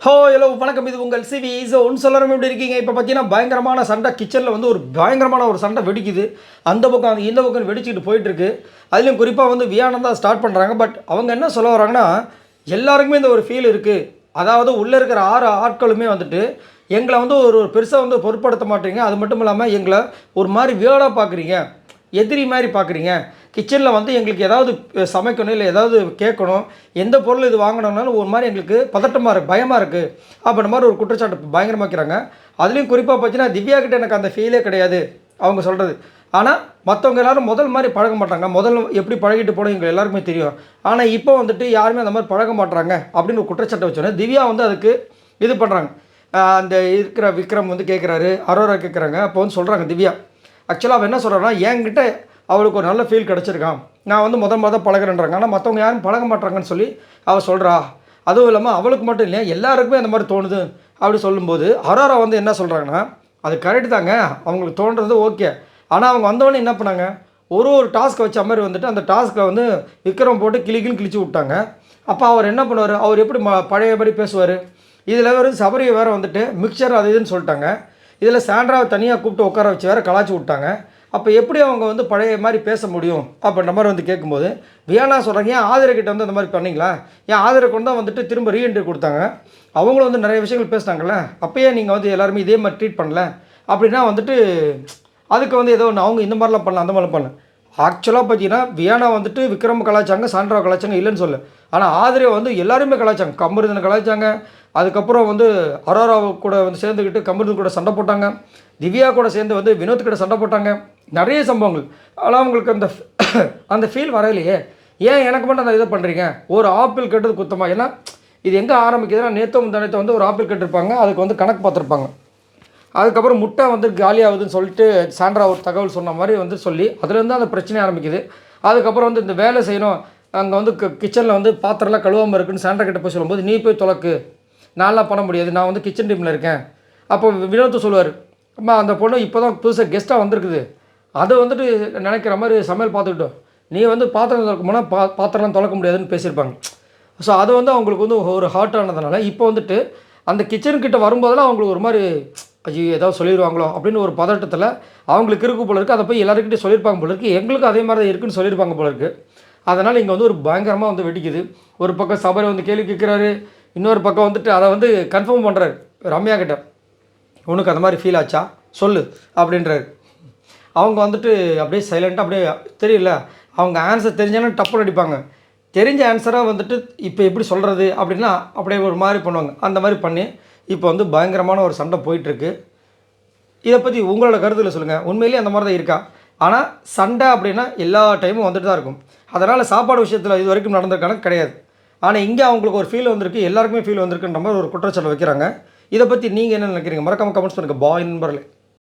Hello வணக்கம். இது உங்கள் சிவி. ஸோ ஒன்று சொல்லணும் எப்படி இருக்கீங்க? இப்போ பார்த்தீங்கன்னா பயங்கரமான சண்டை கிச்சனில் வந்து ஒரு பயங்கரமான ஒரு சண்டை வெடிக்குது. அந்த பக்கம் இந்த பக்கம் வெடிச்சுக்கிட்டு போயிட்டுருக்கு. அதுலேயும் குறிப்பாக வந்து வியானம் தான் ஸ்டார்ட் பண்ணுறாங்க. பட் அவங்க என்ன சொல்ல வராங்கன்னா, எல்லாருக்குமே இந்த ஒரு ஃபீல் இருக்குது. அதாவது உள்ளே இருக்கிற 6 ஆட்களுமே வந்துட்டு எங்களை வந்து ஒரு பெருசாக வந்து பொருட்படுத்த மாட்டீங்க. அது மட்டும் இல்லாமல் எங்களை ஒரு மாதிரி வியர்டாக பார்க்குறீங்க, எதிரி மாதிரி பார்க்குறீங்க. கிச்சனில் வந்து எங்களுக்கு ஏதாவது சமைக்கணும், இல்லை ஏதாவது கேட்கணும், எந்த பொருள் இது வாங்கணும்னாலும் ஒரு மாதிரி எங்களுக்கு பதட்டமாக இருக்குது, பயமாக இருக்குது அப்படின்ற மாதிரி ஒரு குற்றச்சாட்டு பயங்கரமாக்கிறாங்க. அதுலேயும் குறிப்பாக பார்த்தீங்கன்னா திவ்யா கிட்ட எனக்கு அந்த ஃபீலே கிடையாது அவங்க சொல்கிறது. ஆனால் மற்றவங்க எல்லோரும் முதல் மாதிரி பழக மாட்டாங்க. முதல் எப்படி பழகிட்டு போனோம் எங்களுக்கு எல்லாருக்குமே தெரியும். ஆனால் இப்போ வந்துட்டு யாருமே அந்த மாதிரி பழக மாட்டாங்க அப்படின்னு ஒரு குற்றச்சாட்டை வச்சோன்னே திவ்யா வந்து அதுக்கு இது பண்ணுறாங்க. அந்த இருக்கிற விக்ரம் வந்து கேட்குறாரு, அரோரா கேட்குறாங்க. அப்போ வந்து சொல்கிறாங்க திவ்யா, ஆக்சுவலாக அவள் என்ன சொல்கிறான்னா, என்கிட்ட அவளுக்கு ஒரு நல்ல ஃபீல் கிடச்சிருக்கான், நான் வந்து மொதல் பழகிறேன்றாங்க. ஆனால் மற்றவங்க யாரும் பழக மாட்டாங்கன்னு சொல்லி அவள் சொல்கிறா. அதுவும் இல்லாமல் அவளுக்கு மட்டும் இல்லையா, எல்லாருக்குமே அந்த மாதிரி தோணுது அப்படி சொல்லும்போது அரோரா வந்து என்ன சொல்கிறாங்கன்னா, அது கரெக்டு தாங்க, அவங்களுக்கு தோன்றது ஓகே. ஆனால் அவங்க வந்தவொடனே என்ன பண்ணாங்க, ஒரு டாஸ்க் வச்ச மாதிரி வந்துட்டு அந்த டாஸ்க்கில் வந்து விக்ரம் போட்டு கிழிச்சு விட்டாங்க. அப்போ அவர் என்ன பண்ணுவார், அவர் எப்படி பழையபடி பேசுவார்? இதில் வேறு சபரியை வேறு வந்துட்டு மிக்சர் அது இதுன்னு சொல்லிட்டாங்க. இதில் சாண்ட்ராவை தனியாக கூப்பிட்டு உட்கார வச்சு வேறு கலாச்சி விட்டாங்க. அப்போ எப்படி அவங்க வந்து பழைய மாதிரி பேச முடியும் அப்படின்ற மாதிரி வந்து கேட்கும்போது வியானா சொல்கிறாங்க, ஏன் ஆதிரக்கிட்ட வந்து அந்த மாதிரி பண்ணிங்களா, ஏன் ஆதிரை கொண்டு தான் வந்துட்டு திரும்ப ரீஎன்ட்ரி கொடுத்தாங்க, அவங்களும் வந்து நிறைய விஷயங்கள் பேசினாங்கல்ல, அப்போயே நீங்கள் வந்து எல்லாருமே இதே மாதிரி ட்ரீட் பண்ணல அப்படின்னா வந்துட்டு அதுக்கு வந்து ஏதோ ஒன்று அவங்க இந்த மாதிரிலாம் பண்ணலாம் அந்த மாதிரிலாம் பண்ணல. ஆக்சுவலாக பார்த்தீங்கன்னா வியானா வந்துட்டு விக்ரம் கலாச்சாங்க, சாண்ட்ரா கலாச்சாங்க, இல்லைன்னு சொல்ல. ஆனால் ஆதிரை வந்து எல்லாருமே கலாச்சாங்க, கமருதனை கலாச்சாங்க. அதுக்கப்புறம் வந்து அரோரா கூட வந்து சேர்ந்துக்கிட்டு கமருதன் கூட சண்டை போட்டாங்க. திவ்யா கூட சேர்ந்து வந்து வினோத் கிட்ட சண்டை போட்டாங்க. நிறைய சம்பவங்கள். ஆனால் அவங்களுக்கு அந்த அந்த ஃபீல் வரையிலையே. ஏன் எனக்கு மட்டும் அந்த இதை பண்ணுறீங்க? ஒரு ஆப்பிள் கட்டுறது குத்தமா? ஏன்னா இது எங்கே ஆரம்பிக்குதுன்னா, முந்தானத்தை வந்து ஒரு ஆப்பிள் கட்டிருப்பாங்க, அதுக்கு வந்து கணக்கு பார்த்துருப்பாங்க. அதுக்கப்புறம் முட்டை வந்து காலியாகுதுன்னு சொல்லிட்டு சாண்ட்ரா ஒரு தகவல் சொன்ன மாதிரி வந்து சொல்லி அதுலேருந்து அந்த பிரச்சனை ஆரம்பிக்குது. அதுக்கப்புறம் வந்து இந்த வேலை செய்யணும், அங்கே வந்து கிச்சனில் வந்து பாத்திரம்லாம் கழுவாமல் இருக்குன்னு சாண்ட்ரா கிட்ட போய் சொல்லும்போது, நீ போய் தொலைக்கு, நான்லாம் பண்ண முடியாது, நான் வந்து கிச்சன் டீமில் இருக்கேன். அப்போ வினோத் சொல்லுவார், அம்மா அந்த பொண்ணு இப்போ தான் புதுசாக கெஸ்ட்டாக வந்திருக்குது, அதை வந்துட்டு நினைக்கிற மாதிரி சமையல் பார்த்துக்கிட்டோம், நீ வந்து பாத்திரம் திறக்க போனால் பாத்திரம்லாம் தொலைக்க முடியாதுன்னு பேசியிருப்பாங்க. ஸோ அது வந்து அவங்களுக்கு வந்து ஒரு ஹார்ட் ஆனதுனால இப்போ வந்துட்டு அந்த கிச்சன்கிட்ட வரும்போதெல்லாம் அவங்களுக்கு ஒரு மாதிரி ஐயோ ஏதாவது சொல்லிடுவாங்களோ அப்படின்னு ஒரு பதட்டத்தில் அவங்களுக்கு இருக்கு போல இருக்குது. அதை போய் எல்லாருக்கிட்டே சொல்லியிருப்பாங்க போல இருக்குது. எங்களுக்கும் அதே மாதிரி தான் இருக்குன்னு சொல்லியிருப்பாங்க போல இருக்குது. அதனால் இங்கே வந்து ஒரு பயங்கரமாக வந்து வெடிக்குது. ஒரு பக்கம் சபரி வந்து கேள்வி கேட்குறாரு, இன்னொரு பக்கம் வந்துட்டு அதை வந்து கன்ஃபார்ம் பண்ணுறாரு ரம்யா கிட்ட, உனக்கு அந்த மாதிரி ஃபீல் ஆச்சா சொல்லு அப்படின்றாரு. அவங்க வந்துட்டு அப்படியே சைலண்ட்டாக அப்படியே தெரியல, அவங்க ஆன்சர் தெரிஞ்சாலும் டப்புன்னு அடிப்பாங்க. தெரிஞ்ச ஆன்சராக வந்துட்டு இப்போ எப்படி சொல்கிறது அப்படின்னா அப்படியே ஒரு மாதிரி பண்ணுவாங்க. அந்த மாதிரி பண்ணி இப்போ வந்து பயங்கரமான ஒரு சண்டை போயிட்டுருக்கு. இதை பற்றி உங்களோட கருத்தில் சொல்லுங்கள். உண்மையிலேயே அந்த மாதிரி தான் இருக்கா? ஆனால் சண்டை அப்படின்னா எல்லா டைமும் வந்துட்டு தான் இருக்கும். அதனால் சாப்பாடு விஷயத்தில் இது வரைக்கும் நடந்த கணக்கு கிடையாது. ஆனால் இங்கே அவங்களுக்கு ஒரு ஃபீல் வந்திருக்கு, எல்லாருக்குமே ஃபீல் வந்திருக்குன்ற மாதிரி ஒரு குற்றச்சாட்டு வைக்கிறாங்க. இதை பற்றி நீங்கள் என்ன நினைக்கிறீங்க? மறக்காமல் கமெண்ட்ஸ் பண்ணுங்கள். பாய் நண்பர்களே.